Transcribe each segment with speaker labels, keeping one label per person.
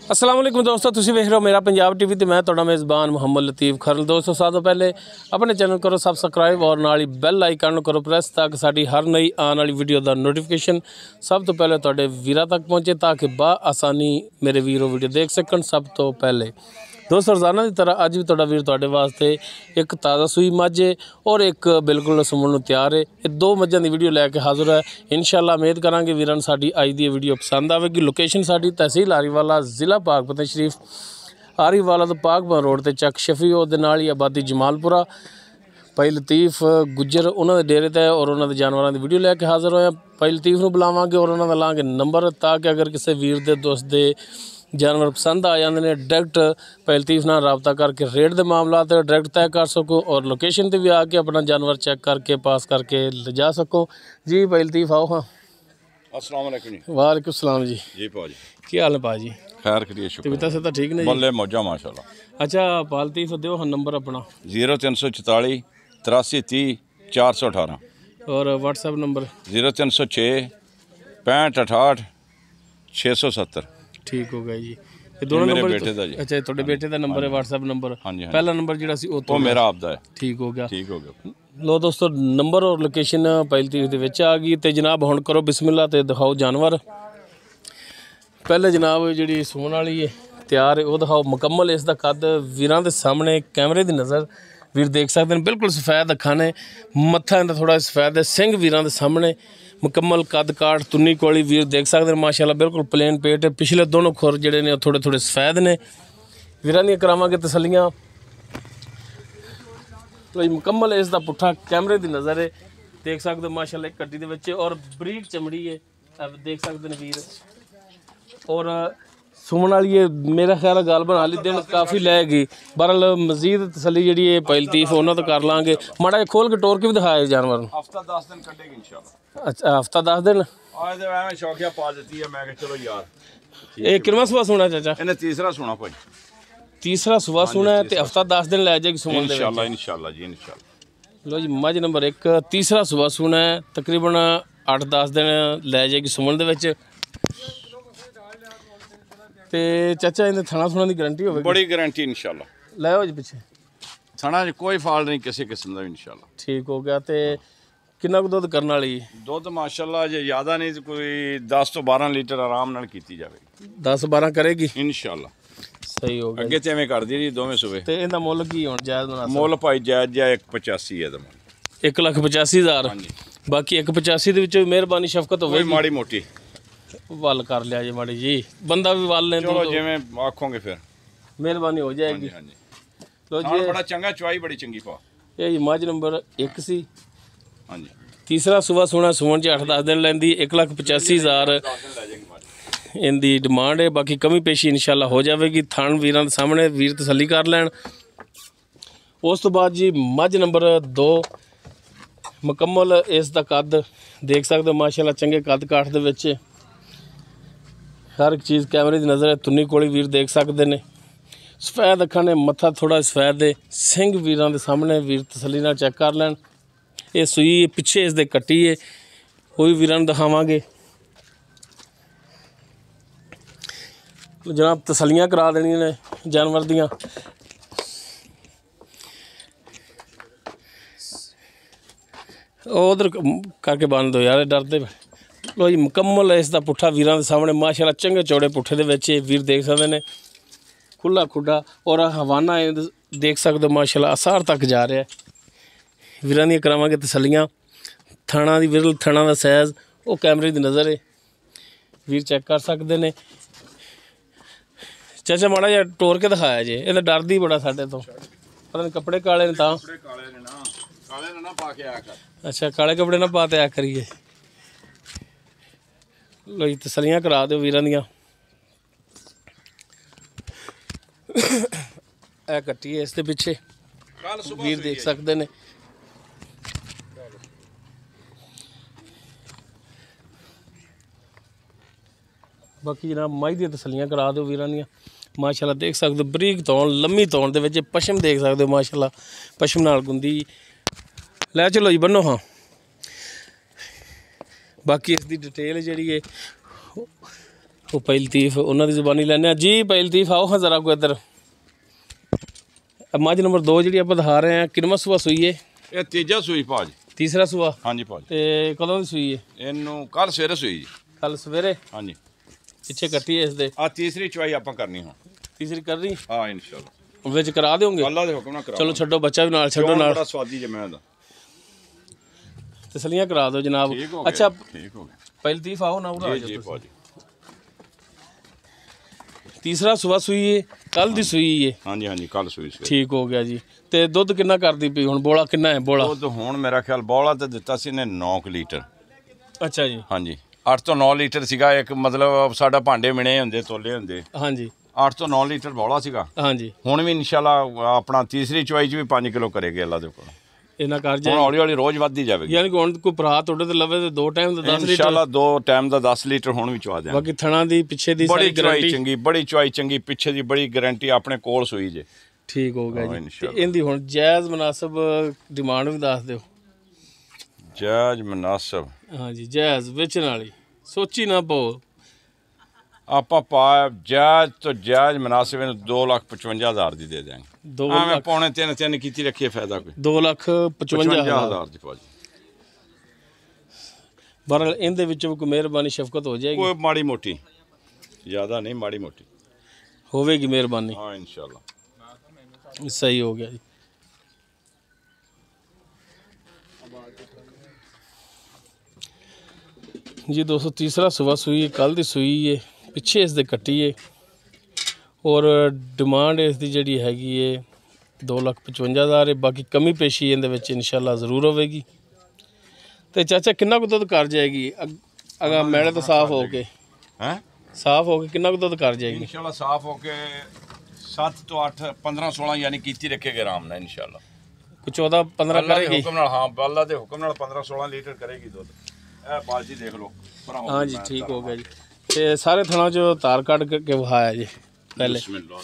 Speaker 1: अस्सलाम वालेकुम दोस्तों, तुसी वेख रहे हो मेरा पंजाब टीवी ते मैं तुहाडा मेज़बान मुहम्मद लतीफ़ खरल। दोस्तों सब तो पहले अपने चैनल करो सबसक्राइब और नाल ही बैल आइकन करो प्रेस ताकि साडी हर नई आने वाली वीडियो का नोटिफिकेशन सब तो पहले तुहाडे वीरां तक पहुँचे ताकि बा आसानी मेरे वीरों वीडियो देख सकन। सब तो पहले दोस्तों रोज़ाना की तरह अज भी तुहाडा वीर तुहाडे वास्ते एक ताज़ा सूई मझ है और एक बिल्कुल सुमन तैयार है। ये दो मझां की वीडियो लैके हाजिर है। इंशाअल्लाह उम्मीद करांगे वीरां साडी अज दी वीडियो पसंद आएगी। लोकेशन साडी तहसील आरीवाला जिला पाकपतन शरीफ आरीवाला तो पाकपतन रोड ते चक शफी और नाल ही आबादी जमालपुरा भाई लतीफ़ गुज्जर उन्होंने डेरे ते और उन्होंने जानवरों की वीडियो लैके हाजिर होए। भाई लतीफ़ नूं बुलावांगे और उन्होंने लाँगे नंबर ताकि अगर किसी वीर दे दोस्त दे जानवर पसंद आ जाते हैं डायरैक्ट भाई लतीफ़ नाल रबता करके रेट के मामला डायरैक्ट तय कर सको और लोकेशन पर भी आके अपना जानवर चेक करके पास करके ले जा सको। जी भाई लतीफ़ आओ। हाँ
Speaker 2: अस्सलाम वालेकुम जी।
Speaker 1: वालेकुम सलाम जी।
Speaker 2: जी पाजी
Speaker 1: की हाल है पाजी?
Speaker 2: खैर करिए शुक्र
Speaker 1: तबीयत से तो ठीक नहीं
Speaker 2: बल्ले मौजा माशाल्लाह।
Speaker 1: अच्छा पाल लतीफ़ दो हाँ नंबर अपना
Speaker 2: 0344 83 30 418
Speaker 1: और व्हाट्सएप नंबर
Speaker 2: 0306 65 68 670।
Speaker 1: ठीक हो गया जी। ये दोनों
Speaker 2: मेरे
Speaker 1: नंबर
Speaker 2: बेटे दा जी।
Speaker 1: अच्छा थोड़े बेटे का नंबर है व्हाट्सएप नंबर।
Speaker 2: हाँ जी, हाँ जी।
Speaker 1: पहला नंबर जिहड़ा सी
Speaker 2: वो मेरा आपदा है।
Speaker 1: ठीक हो गया।
Speaker 2: ठीक हो गया।
Speaker 1: लो दोस्तों नंबर और लोकेशन भाई लतीफ़ दे विच आ गई। तो जनाब हुण करो बिस्मिल्लाह ते दिखाओ जानवर। पहले जनाब जिहड़ी सूण वाली है तैयार है वो दिखाओ मुकम्मल। इसका कद वीरां दे सामने कैमरे की नज़र वीर देख सकते हैं। बिल्कुल सफेद अखां ने मत्था इहदा थोड़ा सफेद है। सिंह वीरां दे सामने मुकम्मल कद काठ तुन्नी कोली वीर देख सकते हैं। माशाल्लाह बिल्कुल प्लेन पेट है। पिछले दोनों खुर जिहड़े ने थोड़े थोड़े सफेद ने। वीरां दी करावांगे तसल्लियां। तो मुकम्मल इसका पुट्ठा कैमरे की नज़र है देख सकते हो। माशाल्लाह एक कट्टी दे विच और बरीक चमड़ी है अब देख सकते हैं वीर। और सुमन वाली है मेरा ख्याल है गालबन हाली दिन काफ़ी लैगी। बहरहाल मजीद तसली जी है भाई लतीफ़ उन्होंने तो कर लाँगे। माड़ा जिहा खोल के टोर के भी दिखाया जानवर।
Speaker 2: हफ्ता 10 दिन कटेगी इंशाल्लाह।
Speaker 1: अच्छा हफ्ता 10 दिन।
Speaker 2: आज तो मैं शौकिया पा देती है। मैं चलो यार
Speaker 1: ये कितना सुबह सुना चाचा?
Speaker 2: इन्हें तीसरा सुना भाई।
Speaker 1: तीसरा सुबह सुना है तो हफ्ता 10 दिन लै जाएगी सुमन दे विच।
Speaker 2: इंशाल्लाह इंशाल्लाह जी इंशाल्लाह।
Speaker 1: लो जी मझ नंबर 1 तीसरा सुबह सुना है तकरीबन 8-10 दिन लै जाएगी सुमन दे विच। ते चाचा इन्हें थाना थुना की गारंटी होगी?
Speaker 2: बड़ी गारंटी इंशाल्लाह।
Speaker 1: लै हो जी पीछे
Speaker 2: थाना कोई फॉल्ट नहीं किसी किस्म का इंशाल्लाह।
Speaker 1: ठीक हो गया। तो कितना कुछ दुध करने वाली?
Speaker 2: दुध माशाल्लाह जे ज़्यादा नहीं तो कोई 10 तो 12 लीटर आराम नाल कीती जाएगी।
Speaker 1: 10-12 करेगी
Speaker 2: इंशाल्लाह।
Speaker 1: सही हो गया।
Speaker 2: अगे ते एवें कर दी जी दोवें सुबह।
Speaker 1: तो इनका मुल की होना जायज़ मुनासिब?
Speaker 2: मुल भाई जायज़ जा 185 है दम
Speaker 1: 1,85,000।
Speaker 2: हाँ जी।
Speaker 1: बाकी 1,85 दे विच मेहरबानी शफकत
Speaker 2: कोई
Speaker 1: होगी।
Speaker 2: माड़ी मोटी
Speaker 1: वल कर लिया जी माड़ी जी बंदा भी वल ले
Speaker 2: चलो जिवें आखोगे फिर
Speaker 1: मेहरबानी हो जाएगी।
Speaker 2: हाँ जी।
Speaker 1: लो
Speaker 2: थान
Speaker 1: जी
Speaker 2: बड़ा चंगा चवाई बड़ी चंगी पा।
Speaker 1: ये जी मझ नंबर 1 सी।
Speaker 2: हाँ जी।
Speaker 1: तीसरा सुबह सोना सुमन च 8-10 दिन लैंदी 1,85,000 इनकी डिमांड है। बाकी कमी पेशी इंशाल्लाह हो जाएगी। थान वीरां दे सामने वीर तसली कर लैन। उस तो बाद जी मझ नंबर 2 मुकम्मल इसका कद देख सकते हो। माशाल्लाह चंगे कद काठ दे विच हर एक चीज़ कैमरे की नज़र है। तुन्नी कोली वीर देख सकते हैं। सफेद अखां ने मत्था थोड़ा सफेद है। सिंह वीरां दे सामने वीर तसली नाल चेक कर लैन। ये सूई पिछे इसके कट्टी है वो भी वीरां नूं दिखावांगे। जनाब तसलियां करा देनियां ने जानवर दियां। उधर करके बंद दो यार डरदे। लो जी मुकम्मल इसका पुट्ठा वीरां दे सामने माशाल्लाह चंगे चौड़े पुट्ठे दे विच वीर देख सकते हैं। खुला खुडा और हवाना देख सकते हो माशाल्लाह असार तक जा रहा है। वीरां दी करावांगे तसलियां। थाना दी विरल थाना का साइज़ वो कैमरे की नज़र है वीर चेक कर सकते हैं। चाचा माड़ा जिहा टोर के दिखाया जे ये डरदी बड़ा साडे तो पता नहीं कपड़े काले ने तां।
Speaker 2: काले ना पा के आया कर।
Speaker 1: अच्छा काले कपड़े ना पाते आ करिए। लो जी तसलियां करा दो वीरां दियां। ए कट्टी है इसके पिछे वीर देख सकते हैं। बाकी जनाब मझ दी तसलियां करा दो वीरां दियां। माशाल्लाह देख सकते हो बरीक तौण लम्मी तौण दे विच पशम देख सकते हो। माशाल्लाह पशम नाल गुंदी लै चलो जी बन्नो। हाँ बाकी इसकी डिटेल जी है ਉਹ ਪਹਿਲ ਲਤੀਫ ਉਹਨਾਂ ਦੀ ਜ਼ੁਬਾਨੀ ਲੈਂਦੇ ਹਾਂ ਜੀ। ਪਹਿਲ ਲਤੀਫ ਆਓ ਹਾਂ ਜ਼ਰਾ ਕੋ ਇੱਧਰ। ਮੱਝ ਨੰਬਰ 2 ਜਿਹੜੀ ਆਪਾਂ ਦਿਖਾ ਰਹੇ ਹਾਂ, ਕਿੰਨਵਾਂ ਸੂਆ ਸੂਈ ਹੈ?
Speaker 2: ਇਹ ਤੀਜਾ ਸੂਈ ਭਾਜ।
Speaker 1: ਤੀਸਰਾ ਸੂਆ?
Speaker 2: ਹਾਂਜੀ ਭਾਜ।
Speaker 1: ਤੇ ਕਦੋਂ ਦੀ ਸੂਈ ਹੈ?
Speaker 2: ਇਹਨੂੰ ਕੱਲ ਸਵੇਰੇ ਸੂਈ ਜੀ।
Speaker 1: ਕੱਲ ਸਵੇਰੇ?
Speaker 2: ਹਾਂਜੀ।
Speaker 1: ਪਿੱਛੇ ਕੱਟੀ ਹੈ ਇਸ ਦੇ?
Speaker 2: ਆ ਤੀਸਰੀ ਚਵਾਈ ਆਪਾਂ ਕਰਨੀ ਹੁਣ।
Speaker 1: ਤੀਸਰੀ ਕਰਨੀ?
Speaker 2: ਹਾਂ ਇਨਸ਼ਾਅੱਲਾ।
Speaker 1: ਵਿੱਚ ਕਰਾ ਦਿਓਗੇ?
Speaker 2: ਅੱਲਾ ਦੇ ਹੁਕਮ ਨਾਲ ਕਰਾ।
Speaker 1: ਚਲੋ ਛੱਡੋ, ਬੱਚਾ ਵੀ ਨਾਲ ਛੱਡੋ ਨਾਲ।
Speaker 2: ਬੜਾ ਸਵਾਦੀ ਜਮਾ ਦਾ।
Speaker 1: ਤਸਲੀਆਂ ਕਰਾ ਦਿਓ ਜਨਾਬ। ਅੱਛਾ
Speaker 2: ਠੀਕ ਹੋ ਗਿਆ।
Speaker 1: ਪਹਿਲ ਲਤੀਫ ਆਓ ਨਾ ਉਰਾ
Speaker 2: ਜੀ ਭਾਜੀ।
Speaker 1: ਤੀਸਰਾ ਸੂਆ ਸੂਈ ਹੈ, ਕੱਲ ਦੀ ਸੂਈ ਹੈ?
Speaker 2: ਹਾਂਜੀ ਹਾਂਜੀ ਕੱਲ ਸੂਈ ਸੀ।
Speaker 1: ਠੀਕ ਹੋ ਗਿਆ ਜੀ। ਤੇ ਦੁੱਧ ਕਿੰਨਾ ਕਰਦੀ ਪਈ ਹੁਣ? ਬੋਲਾ ਕਿੰਨਾ ਹੈ ਬੋਲਾ?
Speaker 2: ਦੁੱਧ ਹੁਣ ਮੇਰਾ ਖਿਆਲ ਬੋਲਾ ਤੇ ਦਿੱਤਾ ਸੀ ਨੇ 9 ਲੀਟਰ।
Speaker 1: ਅੱਛਾ ਜੀ।
Speaker 2: ਹਾਂਜੀ 8 ਤੋਂ 9 ਲੀਟਰ ਸੀਗਾ ਇੱਕ, ਮਤਲਬ ਸਾਡਾ ਭਾਂਡੇ ਮਿਣੇ ਹੁੰਦੇ ਤੋਲੇ ਹੁੰਦੇ।
Speaker 1: ਹਾਂਜੀ
Speaker 2: 8 ਤੋਂ 9 ਲੀਟਰ ਬੋਲਾ ਸੀਗਾ।
Speaker 1: ਹਾਂਜੀ
Speaker 2: ਹੁਣ ਵੀ ਇਨਸ਼ਾਅੱਲਾ ਆਪਣਾ ਤੀਸਰੀ ਚਵਾਈ 'ਚ ਵੀ 5 ਕਿਲੋ ਕਰੇਗੀ ਅੱਲਾ ਦੇ ਕੋਲ।
Speaker 1: ਇਹਨਾਂ ਕਰ
Speaker 2: ਹੁਣ
Speaker 1: ਜਾਏ
Speaker 2: ਹੌਲੀ ਹੌਲੀ ਰੋਜ਼ ਵੱਧਦੀ ਜਾਵੇਗੀ।
Speaker 1: ਯਾਨੀ ਕਿ ਹੁਣ ਕੋਈ ਭਰਾ ਤੁਹਾਡੇ ਤੇ ਲਵੇ ਤੇ 2 ਟਾਈਮ ਦਾ 10 ਲੀਟਰ
Speaker 2: ਇਨਸ਼ਾਅੱਲਾ 2 ਟਾਈਮ ਦਾ 10 ਲੀਟਰ ਹੁਣ ਵੀ ਚਵਾ ਦਿਆਂਗੇ।
Speaker 1: ਬਾਕੀ ਥਣਾ ਦੀ ਪਿੱਛੇ ਦੀ
Speaker 2: ਬੜੀ
Speaker 1: ਸਾਰੀ
Speaker 2: ਚਵਾਈ
Speaker 1: ਗਾਰੰਟੀ?
Speaker 2: ਚੰਗੀ, ਬੜੀ ਚਵਾਈ ਚੰਗੀ, ਪਿੱਛੇ ਦੀ ਬੜੀ ਗਾਰੰਟੀ ਆਪਣੇ ਕੋਲ ਸੂਈ ਜੇ।
Speaker 1: ਠੀਕ ਹੋ ਗਿਆ
Speaker 2: ਹਾਂ,
Speaker 1: ਜੀ। ਤੇ
Speaker 2: ਇਨਸ਼ਾਅੱਲਾ।
Speaker 1: ਇਹਦੀ ਹੁਣ ਜਾਇਜ਼ ਮੁਨਾਸਬ ਡਿਮਾਂਡ ਵੀ ਦੱਸ ਦਿਓ।
Speaker 2: ਜਾਇਜ਼ ਮੁਨਾਸਬ?
Speaker 1: ਹਾਂਜੀ ਜਾਇਜ਼, ਵਿੱਚ ਨਾਲ ਹੀ ਸੋਚੀ ਨਾ ਪਾਓ।
Speaker 2: ਆਪਾਂ ਪਾ ਜਾਇਜ਼ ਤੋਂ ਜਾਇਜ਼ ਮੁਨਾਸਿਬ ਨੂੰ 2,55,000 ਦੀ ਦੇ ਦਿਆਂਗੇ।
Speaker 1: 2
Speaker 2: ਮੈਂ
Speaker 1: ਲੱਖ?
Speaker 2: ਪੌਣੇ 3 ਕੀਤੀ ਰੱਖੀ ਫਾਇਦਾ ਕੋਈ।
Speaker 1: 2,55,000
Speaker 2: ਦੀ ਭਾਜੀ।
Speaker 1: ਬਹਰਹਾਲ ਇਹਦੇ ਵਿੱਚੋਂ ਕੋਈ ਮਿਹਰਬਾਨੀ ਸ਼ਫਕਤ ਹੋ ਜਾਏਗੀ?
Speaker 2: ਕੋਈ ਮਾੜੀ ਮੋਟੀ, ਜ਼ਿਆਦਾ ਨਹੀਂ, ਮਾੜੀ ਮੋਟੀ
Speaker 1: ਹੋਵੇਗੀ ਮਿਹਰਬਾਨੀ।
Speaker 2: ਹਾਂ ਇਨਸ਼ਾਅੱਲਾ।
Speaker 1: ਸਹੀ ਹੋ ਗਿਆ ਜੀ। ਜੀ ਦੋਸਤੋ ਤੀਸਰਾ ਸੂਆ ਸੂਈ ਹੈ, ਕੱਲ ਦੀ ਸੂਈ ਹੈ, ਪਿੱਛੇ ਇਸ ਦੇ ਕੱਟੀ ਹੈ ਔਰ ਡਿਮਾਂਡ ਇਸ ਦੀ ਜਿਹੜੀ ਹੈਗੀ ਹੈ 2,55,000 ਹੈ। ਬਾਕੀ ਕਮੀ ਪੇਸ਼ੀ ਇਹਦੇ ਵਿੱਚ ਇਨਸ਼ਾਅੱਲਾ ਜ਼ਰੂਰ ਹੋਵੇਗੀ। ਤੇ ਚਾਚਾ ਕਿੰਨਾ ਕੁ ਦੁੱਧ ਕਰ ਜਾਏਗੀ ਅਗਾ ਮੈਲੇ ਤੋਂ ਸਾਫ਼ ਹੋ ਕੇ?
Speaker 2: ਹੈ
Speaker 1: ਸਾਫ਼ ਹੋ ਕੇ ਕਿੰਨਾ ਕੁ ਦੁੱਧ ਕਰ ਜਾਏਗੀ?
Speaker 2: ਇਨਸ਼ਾਅੱਲਾ ਸਾਫ਼ ਹੋ ਕੇ 7 ਤੋਂ 8 15 16 ਯਾਨੀ ਕੀਤੀ ਰੱਖੇਗੇ ਆਰਾਮ ਨਾਲ ਇਨਸ਼ਾਅੱਲਾ।
Speaker 1: ਕੋਈ 14-15
Speaker 2: ਅੱਲਾ ਦੇ
Speaker 1: ਕਰੇਗੀ?
Speaker 2: ਹੁਕਮ ਨਾਲ। ਹਾਂ ਅੱਲਾ ਦੇ ਹੁਕਮ ਨਾਲ 15 16 ਲੀਟਰ ਕਰੇਗੀ ਦੁੱਧ। ਇਹ ਬਾਲਟੀ ਦੇਖ ਲਓ।
Speaker 1: ਹਾਂ ਜੀ ਠੀਕ ਹੋ ਗਿਆ ਜੀ। ਤੇ ਸਾਰੇ ਥਣਾ 'ਚੋਂ ਤਾਰ ਕੱਢ ਕੇ ਵਹਾਇਆ ਜੀ ਪਹਿਲੇ।
Speaker 2: ਬਿਸਮਿਲ੍ਲਾ।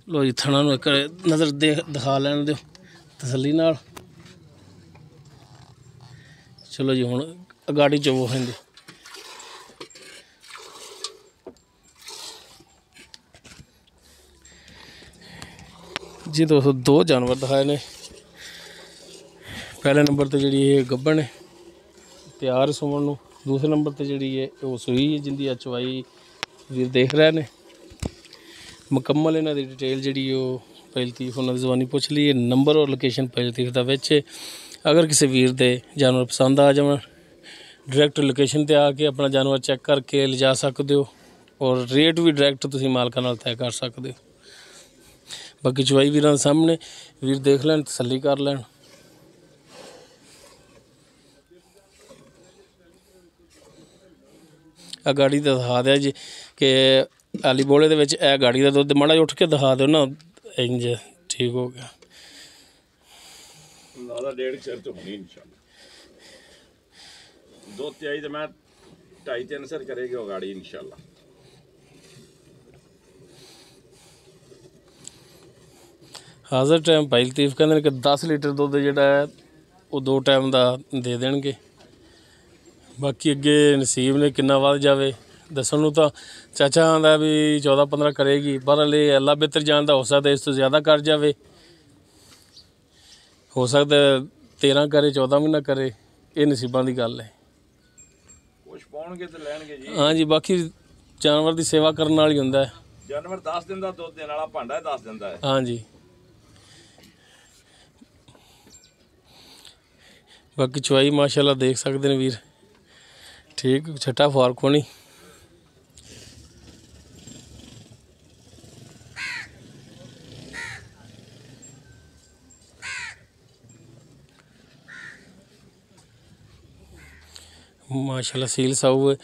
Speaker 1: ਲੋ ਜੀ ਥਣਾ ਨੂੰ ਇੱਕ ਨਜ਼ਰ ਦਿਖਾ ਲੈਣ ਦਿਓ ਤਸੱਲੀ ਨਾਲ। ਚਲੋ ਜੀ ਹੁਣ ਗਾੜੀ ਚ ਉਹ ਹੁੰਦੀ ਜੀ। ਦੋਸਤੋ 2 ਜਾਨਵਰ ਦਿਖਾਏ ਨੇ। ਪਹਿਲੇ ਨੰਬਰ ਤੇ ਜਿਹੜੀ ਇਹ ਗੱਭਣ ਹੈ ਤਿਆਰ ਸੁਣਨ ਨੂੰ। ਦੂਸਰੇ ਨੰਬਰ ਤੇ ਜਿਹੜੀ ਹੈ ਉਹ ਸੂਈ ਜਿੰਦੀ ਚਵਾਈ ਵੀਰ ਦੇਖ ਰਹੇ ਨੇ। ਮੁਕੰਮਲ ਇਹਨਾਂ ਦੀ ਡਿਟੇਲ ਜਿਹੜੀ ਉਹ ਪਹਿਲ ਲਤੀਫ ਉਹਨਾਂ ਦੀ ਜ਼ੁਬਾਨੀ ਪੁੱਛ ਲਈ। ਨੰਬਰ ਔਰ ਲੋਕੇਸ਼ਨ ਪਹਿਲ ਲਤੀਫ ਦਾ ਵਿੱਚ। ਅਗਰ ਕਿਸੇ ਵੀਰ ਦੇ ਜਾਨਵਰ ਪਸੰਦ ਆ ਜਾਵਣ ਡਾਇਰੈਕਟ ਲੋਕੇਸ਼ਨ ਤੇ ਆ ਕੇ ਆਪਣਾ ਜਾਨਵਰ ਚੈੱਕ ਕਰਕੇ ਲਿਜਾ ਸਕਦੇ ਹੋ ਔਰ ਰੇਟ ਵੀ ਡਾਇਰੈਕਟ ਤੁਸੀਂ ਮਾਲਕਾਂ ਨਾਲ ਤੈਅ ਕਰ ਸਕਦੇ ਹੋ। ਬਾਕੀ ਚਵਾਈ ਵੀਰਾਂ ਦੇ ਸਾਹਮਣੇ ਵੀਰ ਦੇਖ ਲੈਣ, ਤਸੱਲੀ ਕਰ ਲੈਣ। ਆ ਗਾੜੀ ਦਾ ਦਿਖਾ ਦਿਆ ਜੀ ਕਿ ਆਲੀ ਬੋਲੇ ਦੇ ਵਿੱਚ ਇਹ ਗਾੜੀ ਦਾ ਦੁੱਧ ਮਾੜਾ ਜਿਹਾ ਉੱਠ ਕੇ ਦਿਖਾ ਦਿਓ ਨਾ। ਇੰਜ ਠੀਕ ਹੋ ਗਿਆ।
Speaker 2: ਦਾਦਾ 1.5 ਸਿਰ ਤੋਂ ਹੋਣੀ ਇਨਸ਼ਾਅੱਲਾ। 2-3 ਤੇ ਮੈਂ 2.5-3 ਸਿਰ ਕਰੇਗੀ ਉਹ ਗਾੜੀ ਇਨਸ਼ਾਅੱਲਾ।
Speaker 1: ਹਾਜ਼ਰ ਟਾਈਮ ਭਾਈ ਲਤੀਫ ਕਹਿੰਦੇ ਨੇ ਕਿ 10 ਲੀਟਰ ਦੁੱਧ ਜਿਹੜਾ ਹੈ ਉਹ 2 ਟਾਈਮ ਦਾ ਦੇ ਦੇਣਗੇ। ਬਾਕੀ ਅੱਗੇ ਨਸੀਬ ਨੇ ਕਿੰਨਾ ਵੱਧ ਜਾਵੇ ਦੱਸਣ ਨੂੰ ਤਾਂ ਚਾਚਾ ਆਂਦਾ ਵੀ 14-15 ਕਰੇਗੀ, ਪਰ ਹਲੇ ਅੱਲਾ ਬਿਹਤਰ ਜਾਣਦਾ। ਹੋ ਸਕਦਾ ਇਸ ਤੋਂ ਜ਼ਿਆਦਾ ਕਰ ਜਾਵੇ, ਹੋ ਸਕਦਾ 13 ਕਰੇ 14 ਵੀ ਨਾ ਕਰੇ। ਇਹ ਨਸੀਬਾਂ ਦੀ ਗੱਲ ਹੈ।
Speaker 2: ਕੁਛ ਪਾਉਣਗੇ ਤੇ ਲੈਣਗੇ ਜੀ।
Speaker 1: ਹਾਂ ਜੀ ਬਾਕੀ ਜਾਨਵਰ ਦੀ ਸੇਵਾ ਕਰਨ ਨਾਲ ਹੀ ਹੁੰਦਾ ਹੈ।
Speaker 2: ਜਾਨਵਰ 10 ਦਿਨ ਦਾ ਦੁੱਧ ਦੇਣ ਵਾਲਾ ਭਾਂਡਾ 10 ਦਿਨ ਦਾ ਹੈ।
Speaker 1: ਹਾਂ ਜੀ ਬਾਕੀ ਚਵਾਈ ਮਾਸ਼ਾਅੱਲਾ ਦੇਖ ਸਕਦੇ ਨੇ ਵੀਰ। ਠੀਕ ਛੱਟਾ ਫਾਰਕ ਹੋਣੀ। माशाल्लाह सील साहू है।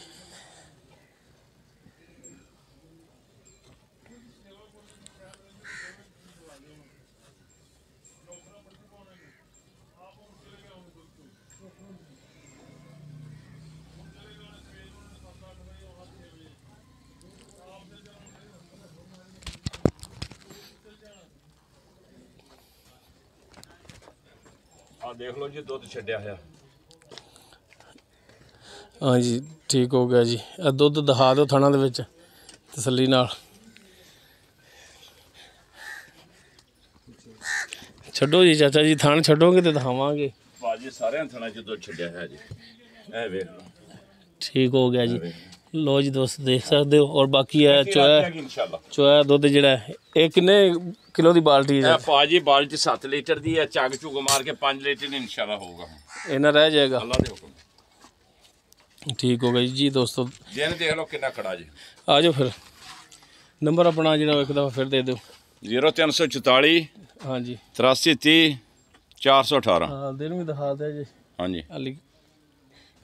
Speaker 2: ਆ ਦੇਖ ਲਓ ਜੀ ਦੁੱਧ ਛੱਡਿਆ ਹੋਇਆ।
Speaker 1: ਹਾਂਜੀ ਠੀਕ ਹੋ ਗਿਆ ਜੀ। ਇਹ ਦੁੱਧ ਦਿਖਾ ਦਿਓ ਥਣਾ ਦੇ ਵਿੱਚ ਤਸੱਲੀ ਨਾਲ। ਛੱਡੋ ਜੀ ਚਾਚਾ ਜੀ, ਥਣ ਛੱਡੋਗੇ ਤੇ ਦਿਖਾਵਾਂਗੇ।
Speaker 2: ਭਾਜੀ ਸਾਰਿਆਂ ਥਣਾ ਚ ਦੁੱਧ ਛੱਡਿਆ ਹੋਇਆ ਜੀ, ਇਹ ਵੇਖ ਲਓ।
Speaker 1: ਠੀਕ ਹੋ ਗਿਆ ਜੀ। ਲੋ ਜੀ ਦੋਸਤ ਦੇਖ ਸਕਦੇ ਹੋ। ਔਰ ਬਾਕੀ ਹੈ ਚੋਇਆ ਦੁੱਧ ਜਿਹੜਾ ਇਹ ਕਿੰਨੇ ਕਿਲੋ ਦੀ ਬਾਲਟੀ ਹੈ?
Speaker 2: ਭਾਜੀ ਬਾਲਟੀ 7 ਲੀਟਰ ਦੀ ਹੈ, ਚੱਗ ਝੁਗ ਮਾਰ ਕੇ 5 ਲੀਟਰ ਦੀ ਇਨਸ਼ਾਅੱਲਾ ਹੋਊਗਾ।
Speaker 1: ਇਹਨਾਂ ਰਹਿ ਜਾਏਗਾ
Speaker 2: ਅੱਲਾ ਦੇ ਹੁਕਮ।
Speaker 1: ਠੀਕ ਹੋ ਗਿਆ ਜੀ ਦੋਸਤੋ।
Speaker 2: ਦਿਨ ਦੇਖ ਲਓ ਕਿੰਨਾ ਖੜਾ ਜੀ।
Speaker 1: ਆ ਜਾਓ ਫਿਰ ਨੰਬਰ ਆਪਣਾ ਜਿਹੜਾ ਇੱਕ ਦਫਾ ਫਿਰ ਦੇ ਦਿਓ।
Speaker 2: 0344
Speaker 1: ਹਾਂਜੀ
Speaker 2: 8330 418।
Speaker 1: ਹਾਂ ਦਿਨ ਵੀ ਦਿਖਾ ਦਿਆ ਜੀ।
Speaker 2: ਹਾਂਜੀ
Speaker 1: ਹਾਲੀ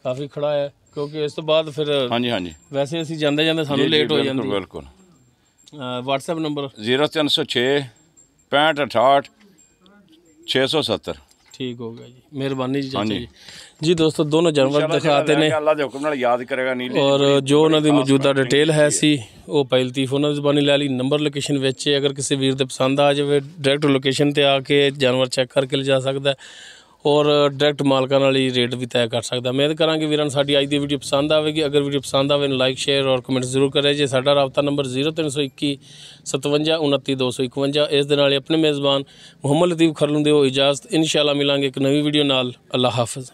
Speaker 1: ਕਾਫੀ ਖੜਾ ਹੈ ਕਿਉਂਕਿ ਇਸ ਤੋਂ ਬਾਅਦ ਫਿਰ
Speaker 2: ਹਾਂਜੀ ਹਾਂਜੀ
Speaker 1: ਵੈਸੇ ਅਸੀਂ ਜਾਂਦੇ ਜਾਂਦੇ ਸਾਨੂੰ ਲੇਟ ਹੋ ਜਾਂਦੀ।
Speaker 2: ਬਿਲਕੁਲ।
Speaker 1: WhatsApp number
Speaker 2: 0306 65 68 670।
Speaker 1: ਠੀਕ ਹੋ ਗਿਆ ਜੀ। ਮਿਹਰਬਾਨੀ ਜੀ ਚਾਚਾ ਜੀ। ਜੀ ਦੋਸਤੋ ਦੋਨੋਂ ਜਾਨਵਰ ਦਿਖਾਤੇ ਨੇ
Speaker 2: ਅੱਲਾ ਦੇ ਹੁਕਮ ਨਾਲ ਯਾਦ ਕਰੇਗਾ ਨੀਲੀ।
Speaker 1: ਔਰ ਜੋ ਉਹਨਾਂ ਦੀ ਮੌਜੂਦਾ ਡਿਟੇਲ ਹੈ ਸੀ ਉਹ ਭਾਈ ਲਤੀਫ ਉਹਨਾਂ ਦੀ ਜ਼ਬਾਨੀ ਲੈ ਲਈ। ਨੰਬਰ ਲੋਕੇਸ਼ਨ ਵਿੱਚ ਹੈ। ਅਗਰ ਕਿਸੇ ਵੀਰ ਦੇ ਪਸੰਦ ਆ ਜਾਵੇ ਡਾਇਰੈਕਟ ਲੋਕੇਸ਼ਨ ਤੇ ਆ ਕੇ ਜਾਨਵਰ ਚੈੱਕ ਕਰਕੇ ਲਿਜਾ ਸਕਦਾ ਔਰ ਡਾਇਰੈਕਟ ਮਾਲਕਾਂ ਨਾਲ ਹੀ ਰੇਟ ਵੀ ਤੈਅ ਕਰ ਸਕਦਾ। ਉਮੀਦ ਕਰਾਂਗੇ ਵੀਰਾਂ ਨੂੰ ਸਾਡੀ ਅੱਜ ਦੀ ਵੀਡੀਓ ਪਸੰਦ ਆਵੇਗੀ। ਅਗਰ ਵੀਡੀਓ ਪਸੰਦ ਆਵੇ ਲਾਈਕ ਸ਼ੇਅਰ ਔਰ ਕਮੈਂਟ ਜ਼ਰੂਰ ਕਰਿਆ ਜੀ। ਸਾਡਾ ਰਾਬਤਾ ਨੰਬਰ 0321 57 29 251। ਇਸ ਦੇ ਨਾਲ ਹੀ ਆਪਣੇ ਮੇਜ਼ਬਾਨ ਮੁਹੰਮਦ ਲਤੀਫ ਖਰਲੂ ਦਿਓ ਇਜਾਜ਼ਤ। ਇਨਸ਼ਾਅੱਲਾ ਮਿਲਾਂਗੇ ਇੱਕ ਨਵੀਂ ਵੀਡੀਓ ਨਾਲ। ਅੱਲਾ ਹਾਫਿਜ਼।